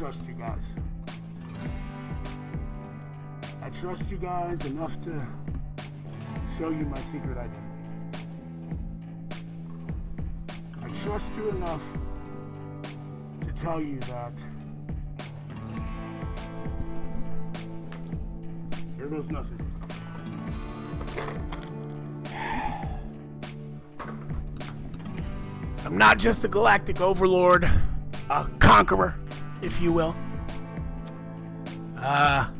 trust you guys. I trust you guys enough to show you my secret identity. I trust you enough to tell you that here goes nothing. I'm not just a galactic overlord, a conqueror, if you will. I'm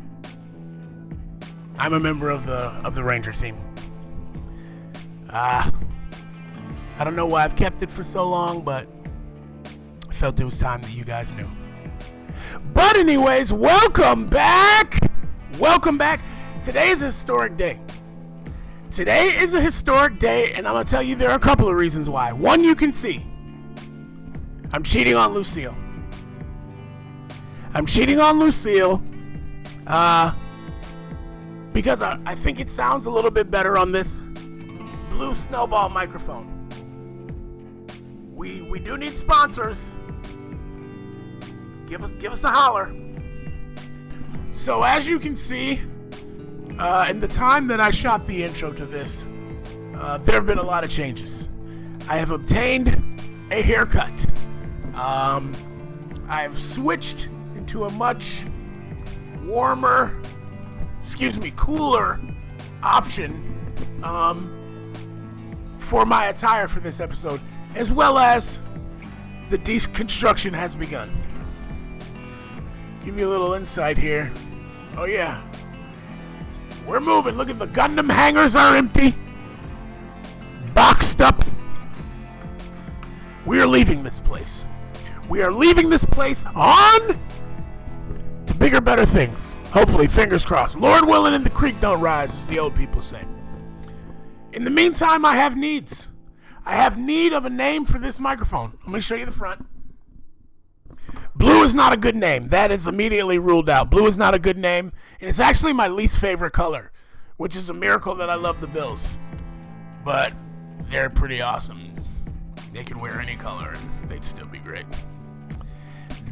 a member of the Ranger team. I don't know why I've kept it for so long, but I felt it was time that you guys knew. But anyways, welcome back. Welcome back. Today is a historic day. Today is a historic day, and I'm going to tell you there are a couple of reasons why. One, you can see. I'm cheating on Lucille. I'm cheating on Lucille because I think it sounds a little bit better on this blue snowball microphone. We do need sponsors. Give us a holler. So as you can see, in the time that I shot the intro to this, there have been a lot of changes. I have obtained a haircut. I have switched into a much cooler option for my attire for this episode, as well as the deconstruction has begun. Give you a little insight here. Oh yeah. We're moving. Look at the Gundam hangars are empty. Boxed up. We are leaving this place. We are leaving this place on to bigger, better things. Hopefully, fingers crossed. Lord willing and the creek don't rise, as the old people say. In the meantime, I have needs. I have need of a name for this microphone. I'm going to show you the front. Blue is not a good name. That is immediately ruled out. Blue is not a good name, and it's actually my least favorite color, which is a miracle that I love the Bills. But they're pretty awesome. They could wear any color, and they'd still be great.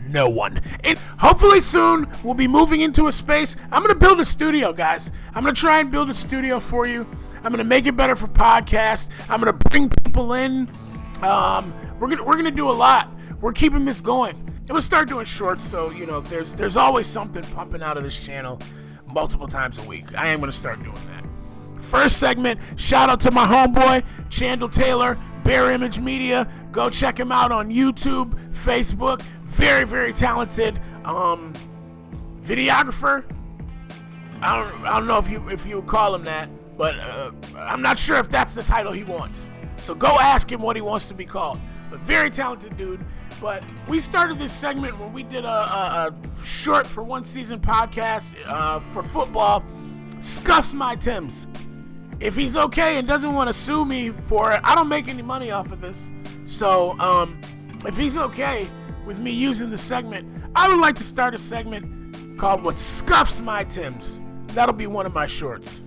No one. And hopefully soon we'll be moving into a space. I'm going to build a studio, guys. I'm going to try and build a studio for you. I'm going to make it better for podcasts. I'm going to bring people in. We're going to do a lot. We're keeping this going. I'm going to start doing shorts, so, there's always something pumping out of this channel multiple times a week. I am going to start doing that. First segment, shout out to my homeboy, Chandler Taylor, Bear Image Media. Go check him out on YouTube, Facebook. Very, very talented videographer. I don't know if you would call him that, but I'm not sure if that's the title he wants. So go ask him what he wants to be called. But very talented dude. But we started this segment when we did a short for one season podcast for football. Scuffs my Tims. If he's okay and doesn't want to sue me for it, I don't make any money off of this. So if he's okay with me using the segment, I would like to start a segment called What Scuffs My Tims. That'll be one of my shorts.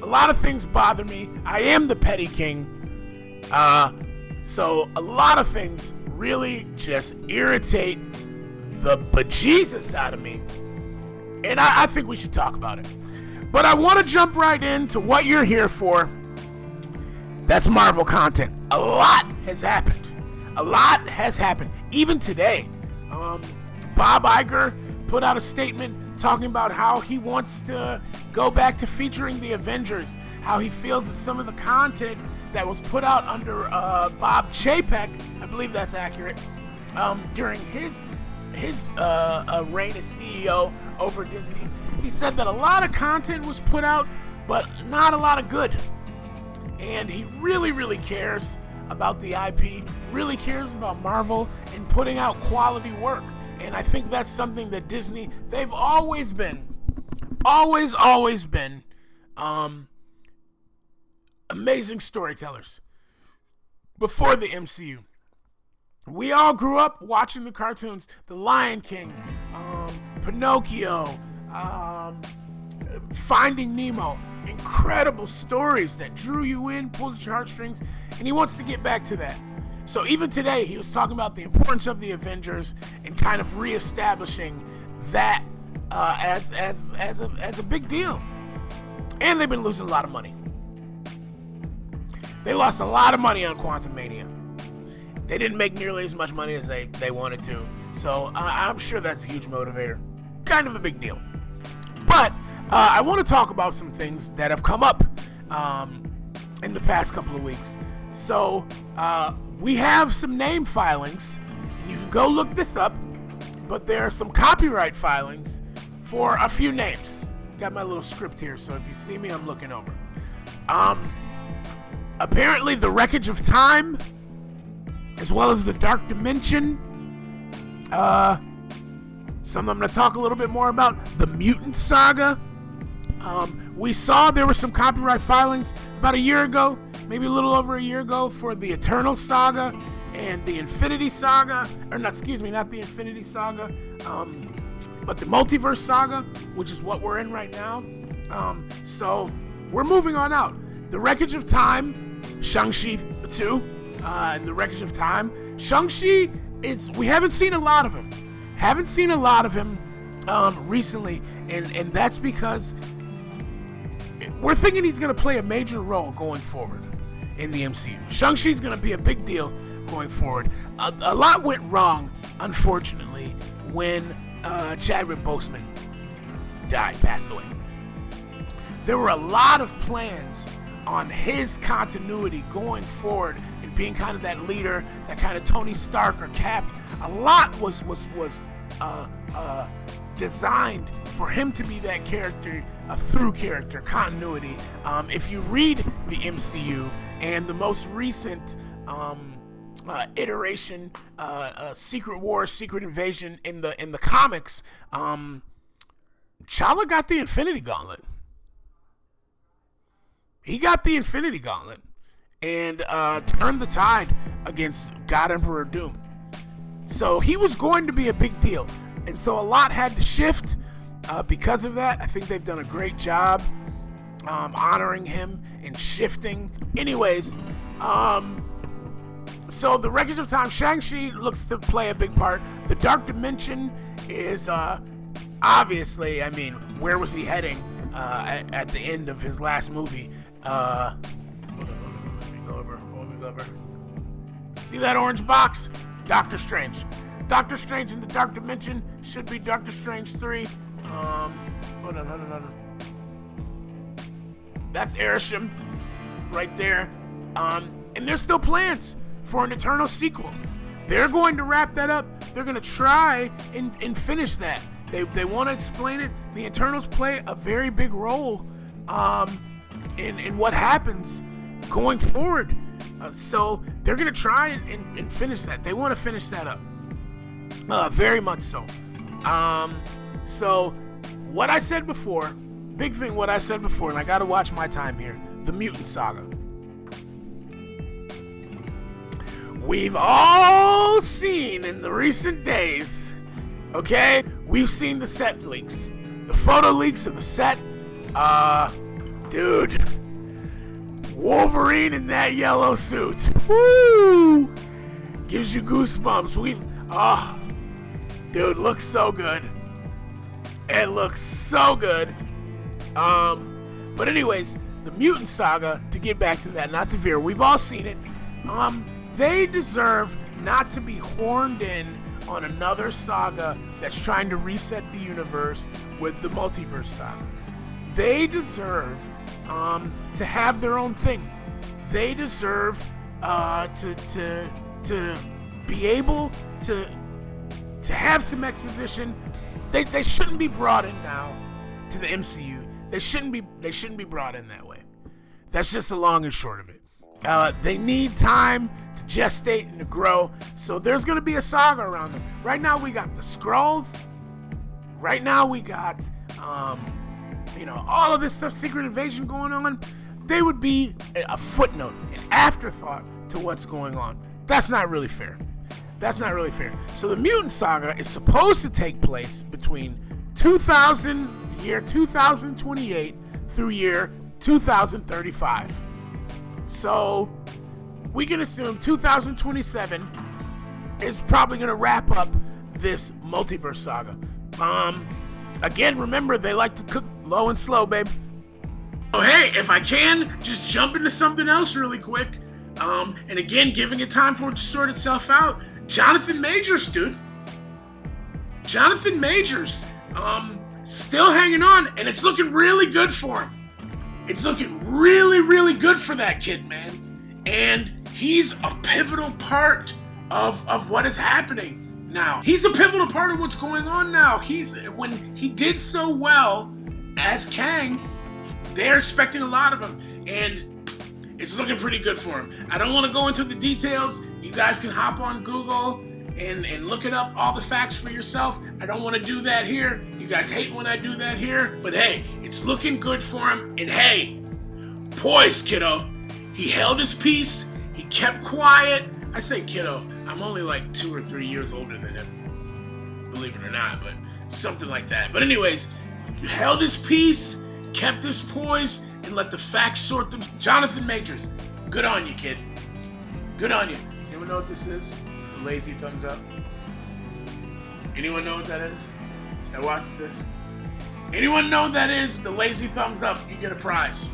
A lot of things bother me. I am the petty king. So a lot of things really just irritate the bejesus out of me. And I think we should talk about it. But I want to jump right into what you're here for. That's Marvel content. A lot has happened. A lot has happened. Even today, Bob Iger put out a statement talking about how he wants to go back to featuring the Avengers, how he feels that some of the content that was put out under Bob Chapek, I believe that's accurate, during his reign as CEO over Disney, he said that a lot of content was put out, but not a lot of good. And he really, really cares about the IP, really cares about Marvel and putting out quality work. And I think that's something that Disney, they've always been amazing storytellers. Before the MCU, we all grew up watching the cartoons, The Lion King, Pinocchio, Finding Nemo. Incredible stories that drew you in, pulled at your heartstrings, and he wants to get back to that. So even today, he was talking about the importance of the Avengers and kind of reestablishing that as a big deal. And they've been losing a lot of money. They lost a lot of money on Quantumania. They didn't make nearly as much money as they wanted to. So I'm sure that's a huge motivator. Kind of a big deal. But I want to talk about some things that have come up in the past couple of weeks. So we have some name filings. You can go look this up. But there are some copyright filings for a few names. Got my little script here, so if you see me, I'm looking over. Apparently, the Wreckage of Time, as well as the Dark Dimension. Some I'm going to talk a little bit more about. The Mutant Saga. We saw there were some copyright filings about a year ago, maybe a little over a year ago, for the Eternal Saga and the Infinity Saga, or not the Infinity Saga, but the Multiverse Saga, which is what we're in right now. So we're moving on out. The Wreckage of Time, Shang-Chi 2, and the Wreckage of Time. Shang-Chi we haven't seen a lot of him. Recently, and that's because we're thinking he's going to play a major role going forward in the MCU. Shang-Chi's going to be a big deal going forward. A lot went wrong, unfortunately, when Chadwick Boseman passed away. There were a lot of plans on his continuity going forward and being kind of that leader, that kind of Tony Stark or Cap. A lot was designed for him to be that character, a through character, continuity. If you read the MCU and the most recent iteration, Secret War, Secret Invasion in the comics, T'Challa got the Infinity Gauntlet. He got the Infinity Gauntlet and turned the tide against God Emperor Doom. So he was going to be a big deal. And so a lot had to shift because of that. I think they've done a great job honoring him and shifting. Anyways, so the Wreckage of Time, Shang-Chi looks to play a big part. The Dark Dimension is obviously, I mean, where was he heading at the end of his last movie? Let me go over. See that orange box? Doctor Strange. Doctor Strange in the Dark Dimension should be Doctor Strange 3. Hold on. That's Arishem right there. And there's still plans for an Eternal sequel. They're going to wrap that up. They're going to try and finish that. They want to explain it. The Eternals play a very big role in what happens going forward. So they're going to try and finish that. They want to finish that up. Very much so. So what I said before, big thing what I said before, and I got to watch my time here, the Mutant Saga. We've all seen in the recent days, okay? We've seen the set leaks. The photo leaks of the set. Dude. Wolverine in that yellow suit. Woo! Gives you goosebumps. Dude, looks so good. It looks so good. But anyways, the Mutant Saga, to get back to that, not to veer, we've all seen it. They deserve not to be horned in on another saga that's trying to reset the universe with the Multiverse Saga. They deserve to have their own thing. They deserve to be able to have some exposition. They shouldn't be brought in now to the MCU. They shouldn't be brought in that way. That's just the long and short of it. They need time to gestate and to grow. So there's going to be a saga around them. Right now we got the Skrulls. Right now we got all of this stuff, Secret Invasion going on. They would be a footnote, an afterthought to what's going on. That's not really fair. So the Mutant Saga is supposed to take place between year 2028 through year 2035. So we can assume 2027 is probably going to wrap up this multiverse saga. Again, remember, they like to cook low and slow, babe. Oh, hey, if I can, just jump into something else really quick. And again, giving it time for it to sort itself out. Jonathan Majors, dude. Jonathan Majors. Still hanging on, and it's looking really good for him. It's looking really, really good for that kid, man. And he's a pivotal part of what is happening now. He's a pivotal part of what's going on now. When he did so well as Kang, they're expecting a lot of him, and it's looking pretty good for him. I don't want to go into the details. You guys can hop on Google and look it up, all the facts for yourself. I don't want to do that here. You guys hate when I do that here, but hey, it's looking good for him. And hey, poise, kiddo. He held his peace. He kept quiet. I say kiddo, I'm only like 2 or 3 years older than him, believe it or not, but something like that. But anyways, he held his peace, kept his poise, and let the facts sort them. Jonathan Majors, good on you, kid. Good on you. Does anyone know what this is? The lazy thumbs up. Anyone know what that is? That watches this? Anyone know what that is? The lazy thumbs up. You get a prize.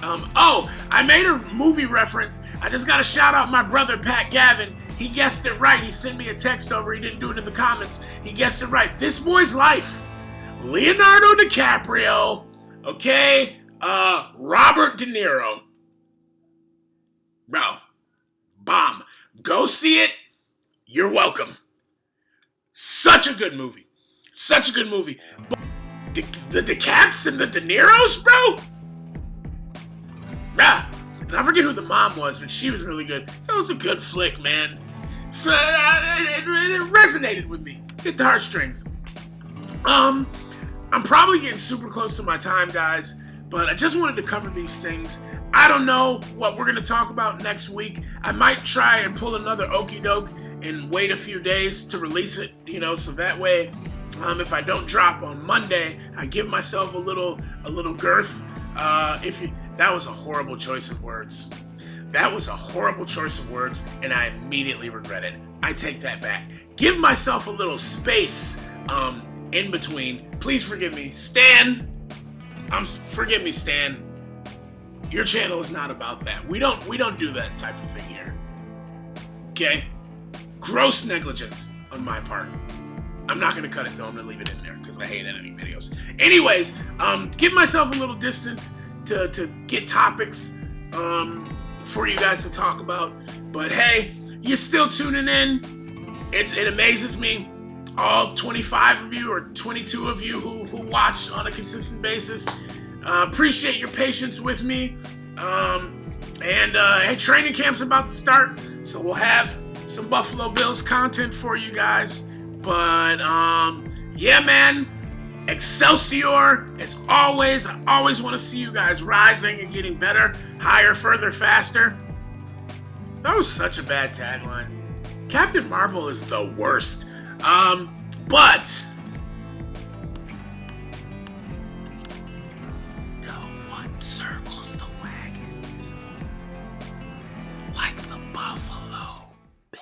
Oh, I made a movie reference. I just got to shout out my brother, Pat Gavin. He guessed it right. He sent me a text over. He didn't do it in the comments. He guessed it right. This Boy's Life. Leonardo DiCaprio. Okay? Robert De Niro. Bro. Bomb. Go see it. You're welcome. Such a good movie. Such a good movie. But the DeCaps and the De Niros, bro? Yeah. And I forget who the mom was, but she was really good. It was a good flick, man. It resonated with me. Hit the heartstrings. I'm probably getting super close to my time, guys, but I just wanted to cover these things. I don't know what we're going to talk about next week. I might try and pull another okey doke and wait a few days to release it, so that way, if I don't drop on Monday, I give myself a little girth. That was a horrible choice of words. That was a horrible choice of words, and I immediately regret it. I take that back. Give myself a little space in between. Please forgive me. Stan, forgive me, Stan. Your channel is not about that. We don't do that type of thing here. Okay? Gross negligence on my part. I'm not going to cut it, though. I'm going to leave it in there because I hate editing videos. Anyways, give myself a little distance to get topics for you guys to talk about. But hey, you're still tuning in. It amazes me. All 25 of you or 22 of you who watch on a consistent basis. Appreciate your patience with me. Hey, training camp's about to start, so we'll have some Buffalo Bills content for you guys. But yeah, man. Excelsior, as always. I always want to see you guys rising and getting better, higher, further, faster. That was such a bad tagline. Captain Marvel is the worst. But